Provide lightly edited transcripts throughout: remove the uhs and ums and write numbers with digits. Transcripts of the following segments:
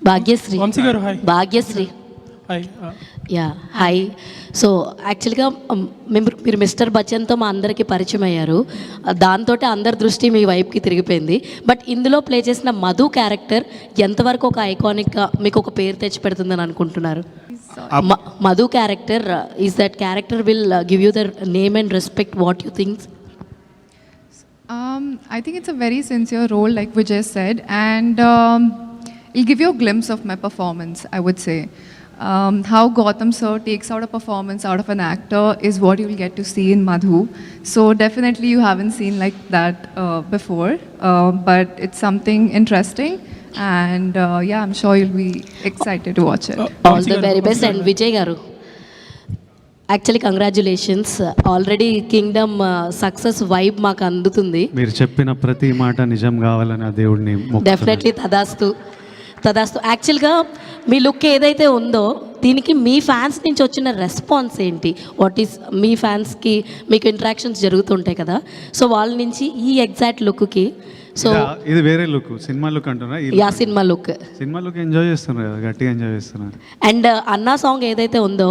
భాగ్యశ్రీ. వంశీ గారు hi. Bhagyashree. Hi. Yeah hi. So యాక్చువల్గా మీరు మిస్టర్ బచ్చన్తో మా అందరికీ పరిచయం అయ్యారు. దాంతో అందరి దృష్టి మీ వైపుకి తిరిగిపోయింది. బట్ ఇందులో ప్లే చేసిన మధు క్యారెక్టర్ ఎంతవరకు ఒక ఐకానిక్గా మీకు ఒక పేరు తెచ్చి పెడుతుందని అనుకుంటున్నారు? Madhu character is that character will give you the name and respect. What you think? I think it's a very sincere role, like Vijay said, and it'll give you a glimpse of my performance, I would say. How Gautam sir takes out a performance out of an actor is what you'll get to see in Madhu. So definitely you haven't seen like that before, but it's something interesting, and yeah, I'm sure you'll be excited to watch it. All the very best. And Vijay garu, actually congratulations. Already Kingdom success vibe మాకు అందుతుంది. మీరు చెప్పిన ప్రతి మాట నిజం కావాలని ఆ దేవుడిని డెఫినెట్లీ తదాస్తు తదాస్తు. యాక్చువల్గా మీ లుక్ ఏదైతే ఉందో దీనికి మీ ఫ్యాన్స్ నుంచి వచ్చిన రెస్పాన్స్ ఏంటి? వాట్ ఈస్ మీ ఫ్యాన్స్కి మీకు ఇంటరాక్షన్స్ జరుగుతుంటాయి కదా, సో వాళ్ళ నుంచి ఈ ఎగ్జాక్ట్ లుక్కి. సో ఇది వేరే లుక్, సినిమా లుక్ అంటున్నా. Yeah cinema look. Cinema look enjoy చేస్తున్నారు కదా, గట్టిగా ఎంజాయ్ చేస్తున్నారు. అండ్ అన్నా సాంగ్ ఏదైతే ఉందో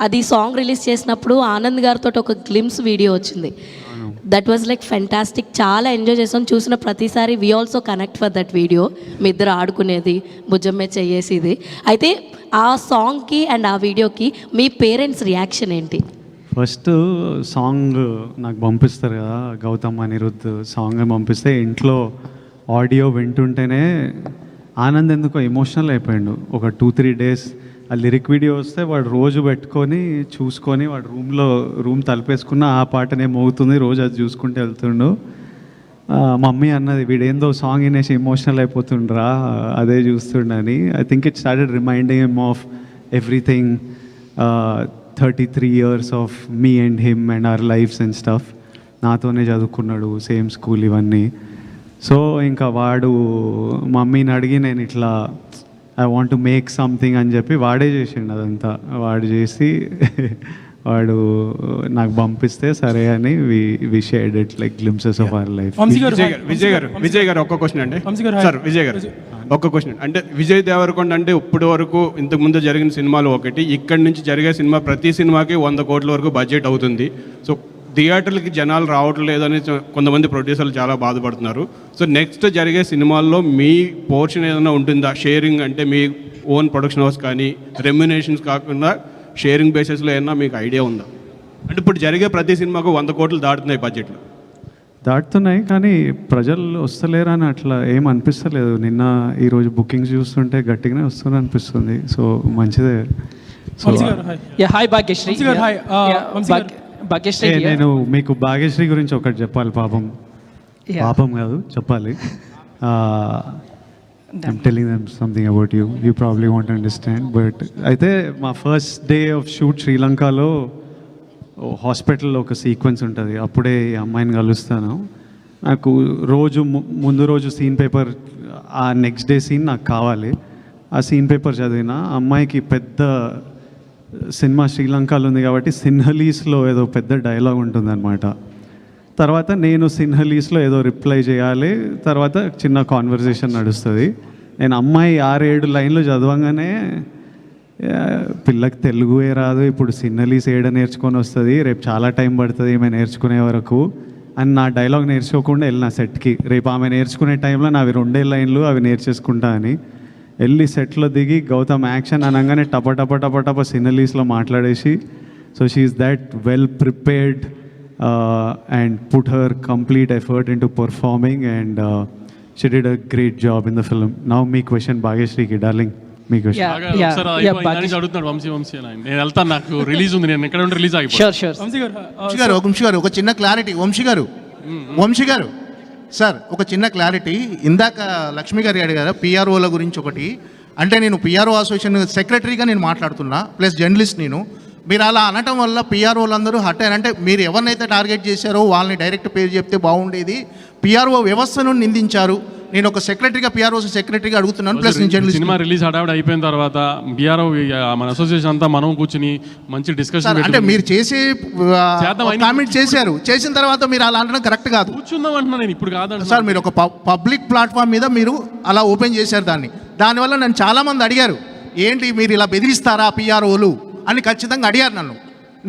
అది సాంగ్ రిలీజ్ చేసినప్పుడు ఆనంద్ గారితో ఒక గ్లిమ్స్ వీడియో వచ్చింది. That was like fantastic. చాలా ఎంజాయ్ చేసాం. చూసిన ప్రతిసారి we also connect for that video. మీ ఇద్దరు ఆడుకునేది, భుజమ్మే చెయ్యేసేది. అయితే ఆ సాంగ్కి అండ్ ఆ వీడియోకి మీ పేరెంట్స్ రియాక్షన్ ఏంటి? ఫస్ట్ సాంగ్ నాకు పంపిస్తారు కదా, గౌతమ్ అనిరుద్ధ్ సాంగ్ పంపిస్తే ఇంట్లో ఆడియో వింటుంటేనే ఆనంద్ ఎందుకో ఎమోషనల్ అయిపోయాడు. ఒక 2-3 డేస్ ఆ లిరిక్ వీడియో వస్తే వాడు రోజు పెట్టుకొని చూసుకొని వాడు రూమ్ తలుపేసుకున్న ఆ పాటనే మోగుతుంది, రోజు అది చూసుకుంటూ వెళ్తుండు. మమ్మీ అన్నది వీడేందో సాంగ్ వినేసి ఎమోషనల్ అయిపోతుండ్రా అదే చూస్తుండని. I think it started reminding him of everything, 33 years of me and him and our lives and stuff. నాతోనే చదువుకున్నాడు, సేమ్ స్కూల్ ఇవన్నీ. సో ఇంకా వాడు మమ్మీని అడిగి నేను ఇట్లా I want to make something అని చెప్పి వాడే చేసిండు అదంతా. వాడు చేసి వాడు నాకు పంపిస్తే సరే అని we shared it like glimpses of our life. Vijay గారు ఒక్క క్వశ్చన్ అండి సార్. విజయ్ గారు ఒక్క క్వశ్చన్ అంటే, విజయ్ దేవరకొండ అంటే ఇప్పటి వరకు ఇంతకు ముందు జరిగిన సినిమాలు ఒకటి, ఇక్కడి నుంచి జరిగే సినిమా ప్రతి సినిమాకి 100 కోట్ల వరకు బడ్జెట్ అవుతుంది. సో థియేటర్లకి జనాలు రావట్లేదు అని కొంతమంది ప్రొడ్యూసర్లు చాలా బాధపడుతున్నారు. సో నెక్స్ట్ జరిగే సినిమాల్లో మీ పోర్షన్ ఏదైనా ఉంటుందా? షేరింగ్ అంటే మీ ఓన్ ప్రొడక్షన్ హౌస్ కానీ రెమ్యునేషన్స్ కాకుండా షేరింగ్ బేసిస్లో ఏమన్నా మీకు ఐడియా ఉందా? అంటే ఇప్పుడు జరిగే ప్రతి సినిమాకు 100 కోట్లు దాటుతున్నాయి బడ్జెట్లో. దాటుతున్నాయి కానీ ప్రజలు వస్తలేరు అని అట్లా ఏం అనిపిస్తలేదు. నిన్న ఈరోజు బుకింగ్స్ చూస్తుంటే గట్టిగానే వస్తుంది అనిపిస్తుంది. సో మంచిదే. నేను మీకు భాగ్యశ్రీ గురించి ఒకటి చెప్పాలి. పాపం కాదు చెప్పాలి. I'm telling them something about you. You probably won't understand. But అయితే మా ఫస్ట్ డే ఆఫ్ షూట్ శ్రీలంకలో హాస్పిటల్లో ఒక సీక్వెన్స్ ఉంటుంది. అప్పుడే ఈ అమ్మాయిని కలుస్తాను. నాకు ముందు రోజు సీన్ పేపర్, ఆ నెక్స్ట్ డే సీన్ నాకు కావాలి. ఆ సీన్ పేపర్ చదివిన అమ్మాయికి పెద్ద సినిమా శ్రీలంకలో ఉంది కాబట్టి సిన్హలీస్లో ఏదో పెద్ద డైలాగ్ ఉంటుందన్నమాట. తర్వాత నేను సిన్హలీస్లో ఏదో రిప్లై చేయాలి. తర్వాత చిన్న కాన్వర్జేషన్ నడుస్తుంది. నేను అమ్మాయి 6-7 లైన్లు చదవంగానే పిల్లకి తెలుగుయే రాదు, ఇప్పుడు సిన్హలీస్ ఏడ నేర్చుకొని వస్తుంది, రేపు చాలా టైం పడుతుంది ఈమె నేర్చుకునే వరకు అని నా డైలాగ్ నేర్చుకోకుండా వెళ్ళిన సెట్కి. రేపు ఆమె నేర్చుకునే టైంలో నావి 2 లైన్లు అవి నేర్చేసుకుంటా అని వెళ్ళి సెట్లో దిగి గౌతమ్ యాక్షన్ అనగానే టప సిన్హలీస్లో మాట్లాడేసి, so she is that well prepared and put her complete effort into performing, and she did a great job in the film. Now me question Bhagyashree ki darling, me question. అడుగుతున్నాడు వంశీ అని. నేను వెళ్తాను, నాకు release ఉంది, నేను ఎక్కడ ఉంటే release అయిపోయి. వంశీ గారు ఒక చిన్న క్లారిటీ. వంశీ గారు సార్ ఒక చిన్న క్లారిటీ. ఇందాక లక్ష్మి గారు అడిగారు పిఆర్ఓల గురించి ఒకటి. అంటే నేను పిఆర్ఓ అసోసియేషన్ సెక్రటరీగా నేను మాట్లాడుతున్నా, ప్లస్ జర్నలిస్ట్ నేను. మీరు అలా అనటం వల్ల పిఆర్ఓలు అందరూ హట్ అయ్యారు. అంటే మీరు ఎవరినైతే టార్గెట్ చేశారో వాళ్ళని డైరెక్ట్ పేరు చెప్తే బాగుండేది. పిఆర్ఓ వ్యవస్థను నిందించారు. నేను ఒక సెక్రటరీగా, పిఆర్ఓ సెక్రటరీగా అడుగుతున్నాను. ప్లస్ సినిమా రిలీజ్ హడావిడి అయిపోయిన తర్వాత పిఆర్ఓ మన అసోసియేషన్ అంతా మనం కూర్చుని మంచి డిస్కషన్, అంటే మీరు చేసే కామెంట్ చేశారు, చేసిన తర్వాత మీరు అలా అనడం కరెక్ట్ కాదు. కూర్చుందాం అంటున్నా నేను, ఇప్పుడు కాదు సార్. మీరు ఒక పబ్లిక్ ప్లాట్ఫామ్ మీద మీరు అలా ఓపెన్ చేశారు దాన్ని. దానివల్ల నన్ను చాలామంది అడిగారు, ఏంటి మీరు ఇలా బెదిరిస్తారా పిఆర్ఓలు అని ఖచ్చితంగా అడిగారు నన్ను.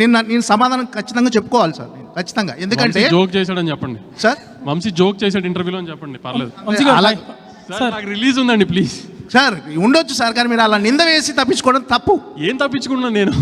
నేను సమాధానం ఖచ్చితంగా చెప్పుకోవాలి సార్, నేను ఖచ్చితంగా. ఎందుకంటే జోక్ చేశాడని చెప్పండి సార్, వంశీ జోక్ చేశాడు ఇంటర్వ్యూలో అని చెప్పండి, పర్లేదు. అలా సార్ నాకు రిలీజ్ ఉందండి ప్లీజ్. సార్ ఉండొచ్చు సార్, కానీ మీరు అలా నింద వేసి తప్పించుకోవడం తప్పు. ఏం తప్పించుకున్నాను నేను?